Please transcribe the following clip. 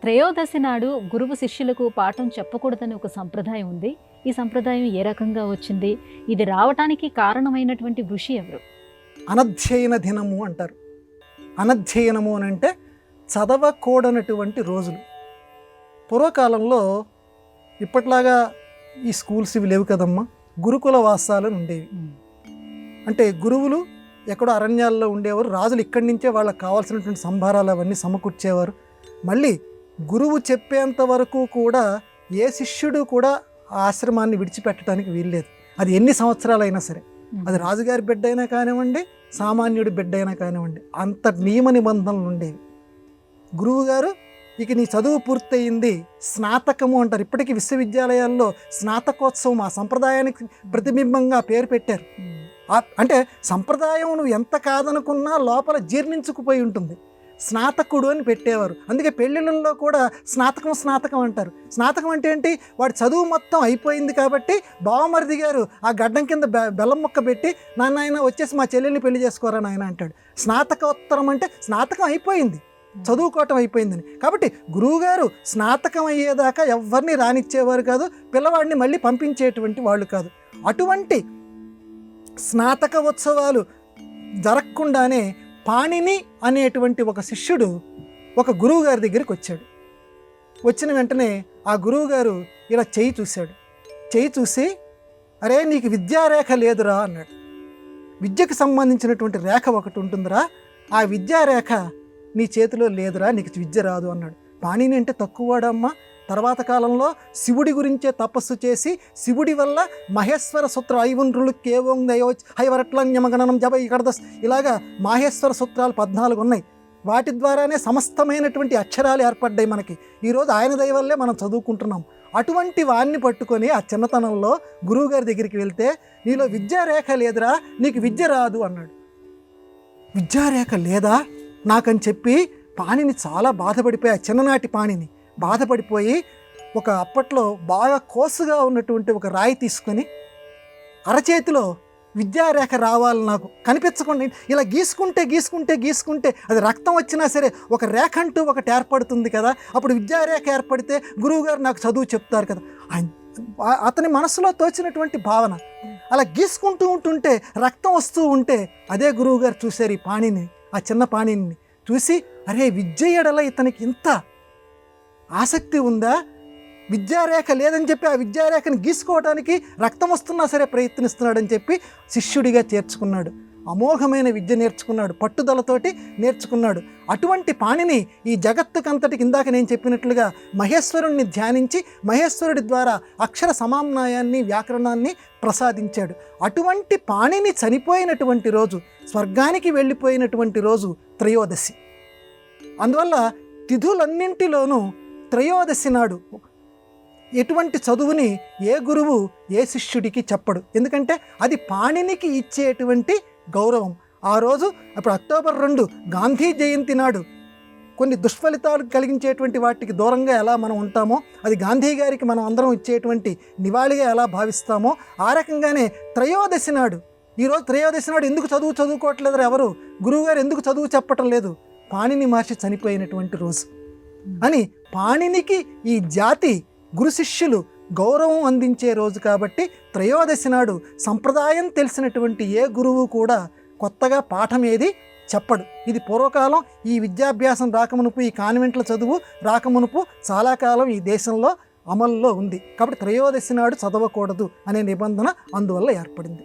త్రయోదశి నాడు గురువు శిష్యులకు పాఠం చెప్పకూడదని ఒక సంప్రదాయం ఉంది. ఈ సంప్రదాయం ఏ రకంగా వచ్చింది? ఇది రావటానికి కారణమైనటువంటి ఋషి ఎవరు? అనధ్యయన దినము అంటారు. అనధ్యయనము అని అంటే చదవకూడనటువంటి రోజులు. పూర్వకాలంలో ఇప్పట్లాగా ఈ స్కూల్స్ ఇవి లేవు కదమ్మా, గురుకుల వాసాలు ఉండేవి. అంటే గురువులు ఎక్కడో అరణ్యాల్లో ఉండేవారు, రాజులు ఇక్కడి నుంచే వాళ్ళకి కావాల్సినటువంటి సంభారాలు అవన్నీ సమకూర్చేవారు. మళ్ళీ గురువు చెప్పేంత వరకు కూడా ఏ శిష్యుడు కూడా ఆ ఆశ్రమాన్ని విడిచిపెట్టడానికి వీల్లేదు. అది ఎన్ని సంవత్సరాలైనా సరే, అది రాజుగారి బిడ్డ అయినా కానివ్వండి, సామాన్యుడి బిడ్డ అయినా కానివ్వండి, అంత నియమ నిబంధనలు ఉండేవి. గురువుగారు ఇక నీ చదువు పూర్తయింది, స్నాతకము అంటారు. ఇప్పటికీ విశ్వవిద్యాలయాల్లో స్నాతకోత్సవం ఆ సంప్రదాయానికి ప్రతిబింబంగా పేరు పెట్టారు. అంటే సంప్రదాయం నువ్వు ఎంత కాదనుకున్నా లోపల జీర్ణించుకుపోయి ఉంటుంది. స్నాతకుడు అని పెట్టేవారు. అందుకే పెళ్ళిళ్ళల్లో కూడా స్నాతకం అంటారు. స్నాతకం అంటే ఏంటి? వాడి చదువు మొత్తం అయిపోయింది కాబట్టి బావమరిది గారు ఆ గడ్డం కింద బెల్లం మొక్క పెట్టి, నాన్న వచ్చేసి మా చెల్లెల్ని పెళ్లి చేసుకోరా నాయన అంటాడు. స్నాతకోత్తరం అంటే స్నాతకం అయిపోయింది, చదువుకోవటం అయిపోయిందని. కాబట్టి గురువుగారు స్నాతకం అయ్యేదాకా ఎవరిని రానిచ్చేవారు కాదు, పిల్లవాడిని మళ్ళీ పంపించేటువంటి వాళ్ళు కాదు. అటువంటి స్నాతక ఉత్సవాలు జరగకుండానే పాణిని అనేటువంటి ఒక శిష్యుడు ఒక గురువుగారి దగ్గరికి వచ్చాడు. వచ్చిన వెంటనే ఆ గురువుగారు ఇలా చెయ్యి చూశాడు. చెయ్యి చూసి, అరే నీకు విద్యారేఖ లేదురా అన్నాడు. విద్యకు సంబంధించినటువంటి రేఖ ఒకటి ఉంటుందిరా, ఆ విద్యారేఖ నీ చేతిలో లేదురా, నీకు విద్య రాదు అన్నాడు. పాణిని అంటే తక్కువవాడమ్మా. తర్వాత కాలంలో శివుడి గురించే తపస్సు చేసి శివుడి వల్ల మహేశ్వర సూత్ర ఐవుండ్రులు కేవోంగయో హైవరట్లన్యమగణనం జప ఇకడదస్ ఇలాగా మాహేశ్వర సూత్రాలు 14 ఉన్నాయి. వాటి ద్వారానే సమస్తమైనటువంటి అక్షరాలు ఏర్పడ్డాయి మనకి. ఈరోజు ఆయన దయ వల్లే మనం చదువుకుంటున్నాం. అటువంటి వాడిని పట్టుకొని ఆ చిన్నతనంలో గురువుగారి దగ్గరికి వెళ్తే, నీలో విద్యారేఖ లేదురా, నీకు విద్య రాదు అన్నాడు. విద్యారేఖ లేదా నాకని చెప్పి పాణిని చాలా బాధపడిపోయి, ఆ చిన్ననాటి పాణిని బాధపడిపోయి ఒక అప్పట్లో బాగా కోసుగా ఉన్నటువంటి ఒక రాయి తీసుకొని అరచేతిలో విద్యారేఖ రావాలి నాకు కనిపించకుండా ఇలా గీసుకుంటే అది రక్తం వచ్చినా సరే ఒక రేఖ అంటూ ఒకటి ఏర్పడుతుంది కదా. అప్పుడు విద్యారేఖ ఏర్పడితే గురువుగారు నాకు చదువు చెప్తారు కదా. అతని మనసులో తోచినటువంటి భావన. అలా గీసుకుంటూ ఉంటుంటే రక్తం వస్తూ ఉంటే అదే గురువుగారు చూశారు ఈ పాణిని, ఆ చిన్న పాణిని చూసి, అరే విద్య ఎడల ఇతనికి ఇంత ఆసక్తి ఉందా, విద్యారేఖ లేదని చెప్పి ఆ విద్యారేఖను గీసుకోవడానికి రక్తం వస్తున్నా సరే ప్రయత్నిస్తున్నాడని చెప్పి శిష్యుడిగా చేర్చుకున్నాడు. అమోఘమైన విద్య నేర్చుకున్నాడు, పట్టుదలతోటి నేర్చుకున్నాడు. అటువంటి పాణిని ఈ జగత్తుకంతటికి ఇందాక నేను చెప్పినట్లుగా మహేశ్వరుణ్ణి ధ్యానించి మహేశ్వరుడి ద్వారా అక్షర సమామ్నాయాన్ని వ్యాకరణాన్ని ప్రసాదించాడు. అటువంటి పాణిని చనిపోయినటువంటి రోజు, స్వర్గానికి వెళ్ళిపోయినటువంటి రోజు త్రయోదశి. అందువల్ల తిథులన్నింటిలోనూ త్రయోదశి నాడు ఎటువంటి చదువుని ఏ గురువు ఏ శిష్యుడికి చెప్పడు. ఎందుకంటే అది పాణినికి ఇచ్చేటువంటి గౌరవం. ఆ రోజు అప్పుడు అక్టోబర్ 2 గాంధీ జయంతి నాడు కొన్ని దుష్ఫలితాలు కలిగించేటువంటి వాటికి దూరంగా ఎలా మనం ఉంటామో, అది గాంధీ గారికి మనం అందరం ఇచ్చేటువంటి నివాళిగా ఎలా భావిస్తామో, ఆ రకంగానే త్రయోదశి నాడు, ఈరోజు త్రయోదశి నాడు ఎందుకు చదువుకోవట్లేదు ఎవరు, గురువుగారు ఎందుకు చదువు చెప్పటం లేదు, పాణిని మహర్షి చనిపోయినటువంటి రోజు అని పాణినికి ఈ జాతి గురు శిష్యులు గౌరవం అందించే రోజు. కాబట్టి త్రయోదశి నాడు సంప్రదాయం తెలిసినటువంటి ఏ గురువు కూడా కొత్తగా పాఠం ఏది చెప్పడు. ఇది పూర్వకాలం ఈ విద్యాభ్యాసం రాకమునుపు, ఈ కాన్వెంట్ల చదువు రాకమునుపు చాలా కాలం ఈ దేశంలో అమల్లో ఉంది. కాబట్టి త్రయోదశి నాడు చదవకూడదు అనే నిబంధన అందువల్ల ఏర్పడింది.